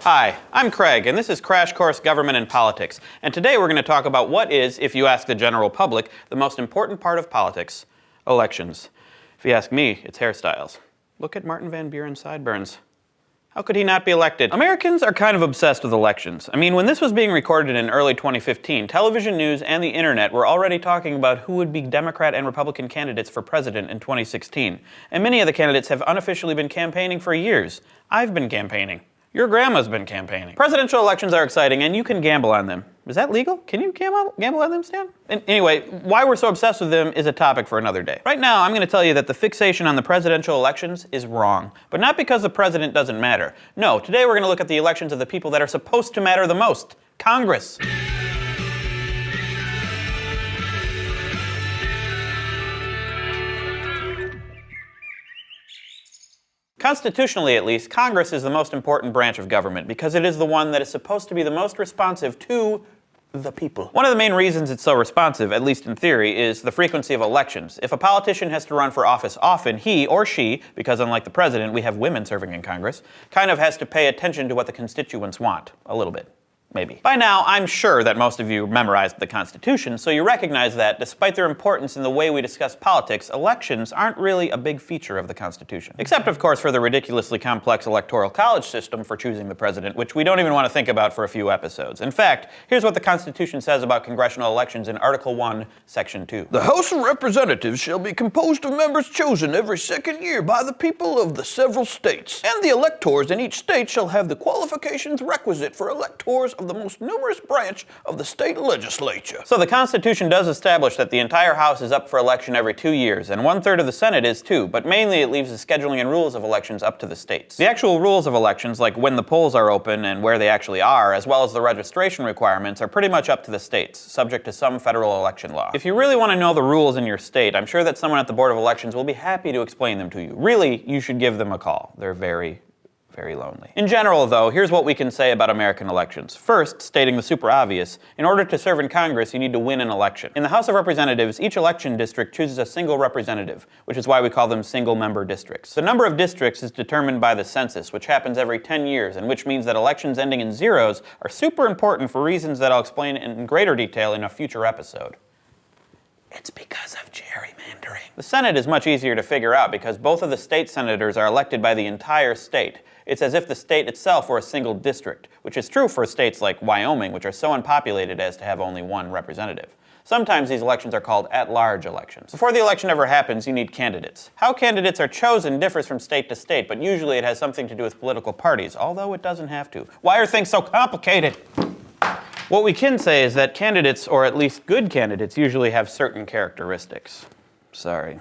Hi, I'm Craig, and this is Crash Course Government and Politics. And today we're going to talk about what is, if you ask the general public, the most important part of politics: elections. If you ask me, it's hairstyles. Look at Martin Van Buren's sideburns. How could he not be elected? Americans are kind of obsessed with elections. I mean, when this was being recorded in early 2015, television news and the internet were already talking about who would be Democrat and Republican candidates for president in 2016. And many of the candidates have unofficially been campaigning for years. I've been campaigning. Your grandma's been campaigning. Presidential elections are exciting, and you can gamble on them. Is that legal? Can you gamble on them, Stan? Anyway, why we're so obsessed with them is a topic for another day. Right now, I'm going to tell you that the fixation on the presidential elections is wrong. But not because the president doesn't matter. No, today we're going to look at the elections of the people that are supposed to matter the most: Congress. Constitutionally, at least, Congress is the most important branch of government because it is the one that is supposed to be the most responsive to the people. One of the main reasons it's so responsive, at least in theory, is the frequency of elections. If a politician has to run for office often, he or she, because unlike the president, we have women serving in Congress, kind of has to pay attention to what the constituents want. A little bit. Maybe. By now, I'm sure that most of you memorized the Constitution, so you recognize that, despite their importance in the way we discuss politics, elections aren't really a big feature of the Constitution. Except, of course, for the ridiculously complex electoral college system for choosing the president, which we don't even want to think about for a few episodes. In fact, here's what the Constitution says about congressional elections in Article 1, Section 2. The House of Representatives shall be composed of members chosen every second year by the people of the several states, and the electors in each state shall have the qualifications requisite for electors of the most numerous branch of the state legislature. So the Constitution does establish that the entire House is up for election every 2 years, and 1/3 of the Senate is too, but mainly it leaves the scheduling and rules of elections up to the states. The actual rules of elections, like when the polls are open and where they actually are, as well as the registration requirements, are pretty much up to the states, subject to some federal election law. If you really want to know the rules in your state, I'm sure that someone at the Board of Elections will be happy to explain them to you. Really, you should give them a call. They're very lonely. In general, though, here's what we can say about American elections. First, stating the super obvious, in order to serve in Congress, you need to win an election. In the House of Representatives, each election district chooses a single representative, which is why we call them single-member districts. The number of districts is determined by the census, which happens every 10 years, and which means that elections ending in zeros are super important for reasons that I'll explain in greater detail in a future episode. It's because of gerrymandering. The Senate is much easier to figure out because both of the state senators are elected by the entire state. It's as if the state itself were a single district, which is true for states like Wyoming, which are so unpopulated as to have only one representative. Sometimes these elections are called at-large elections. Before the election ever happens, you need candidates. How candidates are chosen differs from state to state, but usually it has something to do with political parties, although it doesn't have to. Why are things so complicated? What we can say is that candidates, or at least good candidates, usually have certain characteristics. Sorry,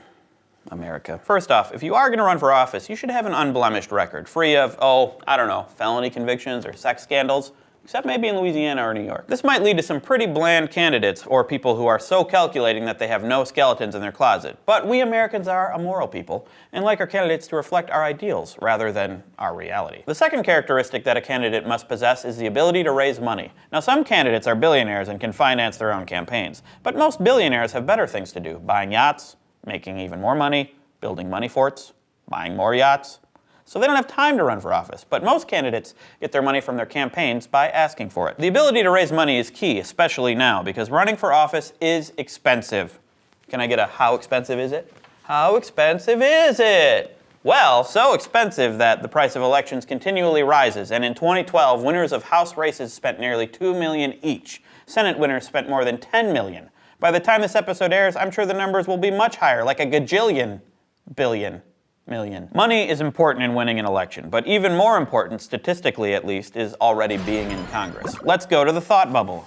America. First off, if you are going to run for office, you should have an unblemished record, free of, felony convictions or sex scandals, except maybe in Louisiana or New York. This might lead to some pretty bland candidates or people who are so calculating that they have no skeletons in their closet. But we Americans are a moral people and like our candidates to reflect our ideals rather than our reality. The second characteristic that a candidate must possess is the ability to raise money. Now, some candidates are billionaires and can finance their own campaigns, but most billionaires have better things to do: buying yachts, making even more money, building money forts, buying more yachts. So they don't have time to run for office, but most candidates get their money from their campaigns by asking for it. The ability to raise money is key, especially now, because running for office is expensive. Can I get a how expensive is it? How expensive is it? Well, so expensive that the price of elections continually rises, and in 2012, winners of House races spent nearly $2 million each. Senate winners spent more than $10 million. By the time this episode airs, I'm sure the numbers will be much higher, like a gajillion, billion, million. Money is important in winning an election, but even more important, statistically at least, is already being in Congress. Let's go to the thought bubble.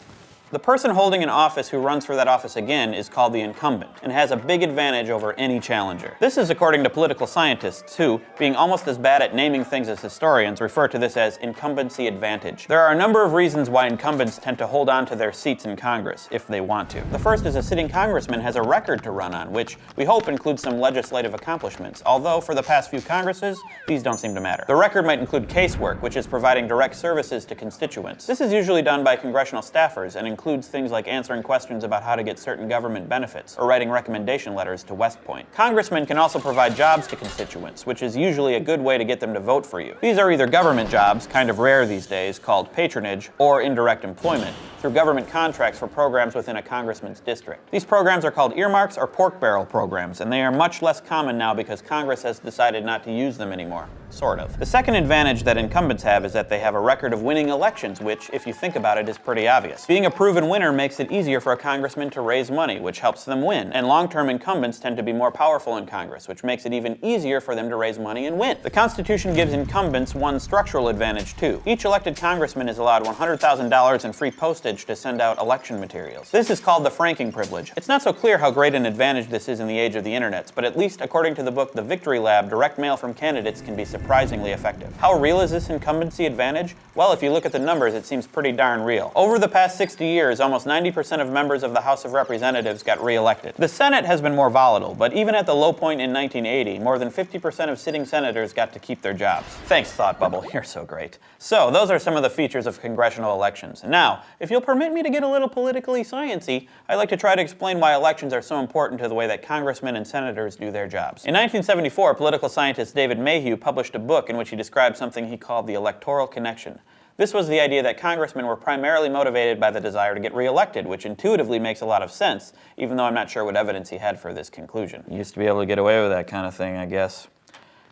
The person holding an office who runs for that office again is called the incumbent and has a big advantage over any challenger. This is according to political scientists who, being almost as bad at naming things as historians, refer to this as incumbency advantage. There are a number of reasons why incumbents tend to hold on to their seats in Congress, if they want to. The first is a sitting congressman has a record to run on, which we hope includes some legislative accomplishments, although for the past few Congresses, these don't seem to matter. The record might include casework, which is providing direct services to constituents. This is usually done by congressional staffers and includes things like answering questions about how to get certain government benefits, or writing recommendation letters to West Point. Congressmen can also provide jobs to constituents, which is usually a good way to get them to vote for you. These are either government jobs, kind of rare these days, called patronage, or indirect employment, through government contracts for programs within a congressman's district. These programs are called earmarks or pork barrel programs, and they are much less common now because Congress has decided not to use them anymore. Sort of. The second advantage that incumbents have is that they have a record of winning elections, which, if you think about it, is pretty obvious. Being a proven winner makes it easier for a congressman to raise money, which helps them win, and long-term incumbents tend to be more powerful in Congress, which makes it even easier for them to raise money and win. The Constitution gives incumbents one structural advantage, too. Each elected congressman is allowed $100,000 in free postage to send out election materials. This is called the franking privilege. It's not so clear how great an advantage this is in the age of the internet, but at least according to the book The Victory Lab, direct mail from candidates can be surprisingly effective. How real is this incumbency advantage? Well, if you look at the numbers, it seems pretty darn real. Over the past 60 years, almost 90% of members of the House of Representatives got re-elected. The Senate has been more volatile, but even at the low point in 1980, more than 50% of sitting senators got to keep their jobs. Thanks, Thought Bubble. You're so great. So, those are some of the features of congressional elections. Now, if you'll permit me to get a little politically sciencey, I'd like to try to explain why elections are so important to the way that congressmen and senators do their jobs. In 1974, political scientist David Mayhew published a book in which he described something he called the electoral connection. This was the idea that congressmen were primarily motivated by the desire to get re-elected, which intuitively makes a lot of sense, even though I'm not sure what evidence he had for this conclusion. He used to be able to get away with that kind of thing, I guess.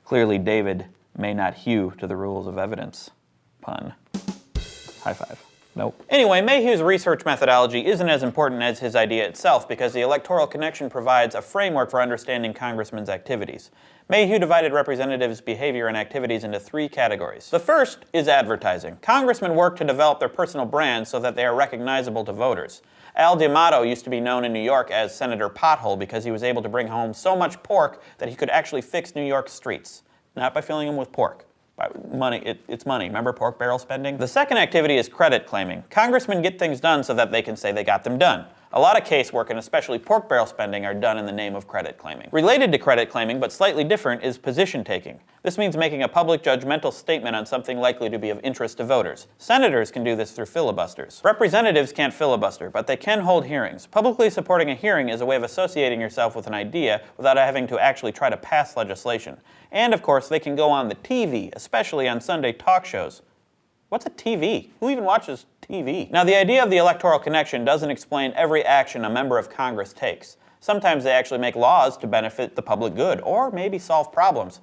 Clearly, David may not hew to the rules of evidence. Pun. High five. Nope. Anyway, Mayhew's research methodology isn't as important as his idea itself because the electoral connection provides a framework for understanding congressmen's activities. Mayhew divided representatives' behavior and activities into three categories. The first is advertising. Congressmen work to develop their personal brands so that they are recognizable to voters. Al D'Amato used to be known in New York as Senator Pothole because he was able to bring home so much pork that he could actually fix New York's streets. Not by filling them with pork. Money, it's money. Remember pork barrel spending? The second activity is credit claiming. Congressmen get things done so that they can say they got them done. A lot of casework, and especially pork barrel spending, are done in the name of credit claiming. Related to credit claiming, but slightly different, is position taking. This means making a public judgmental statement on something likely to be of interest to voters. Senators can do this through filibusters. Representatives can't filibuster, but they can hold hearings. Publicly supporting a hearing is a way of associating yourself with an idea without having to actually try to pass legislation. And of course, they can go on the TV, especially on Sunday talk shows. What's a TV? Who even watches TV? Now, the idea of the electoral connection doesn't explain every action a member of Congress takes. Sometimes they actually make laws to benefit the public good, or maybe solve problems.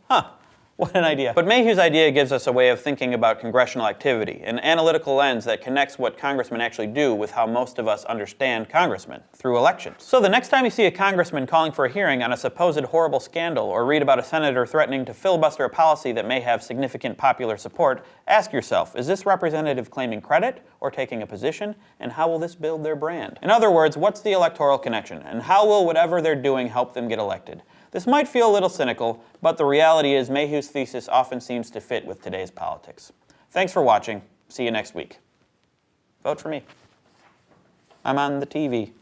What an idea. But Mayhew's idea gives us a way of thinking about congressional activity, an analytical lens that connects what congressmen actually do with how most of us understand congressmen, through elections. So the next time you see a congressman calling for a hearing on a supposed horrible scandal, or read about a senator threatening to filibuster a policy that may have significant popular support, ask yourself, is this representative claiming credit or taking a position, and how will this build their brand? In other words, what's the electoral connection, and how will whatever they're doing help them get elected? This might feel a little cynical, but the reality is Mayhew's thesis often seems to fit with today's politics. Thanks for watching. See you next week. Vote for me. I'm on the TV.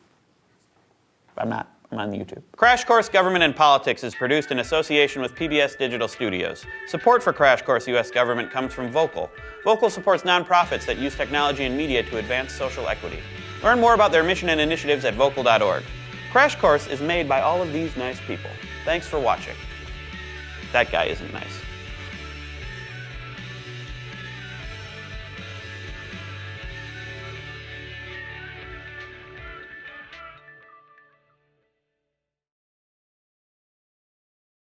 I'm not. I'm on YouTube. Crash Course Government and Politics is produced in association with PBS Digital Studios. Support for Crash Course U.S. Government comes from Vocal. Vocal supports nonprofits that use technology and media to advance social equity. Learn more about their mission and initiatives at vocal.org. Crash Course is made by all of these nice people. Thanks for watching. That guy isn't nice.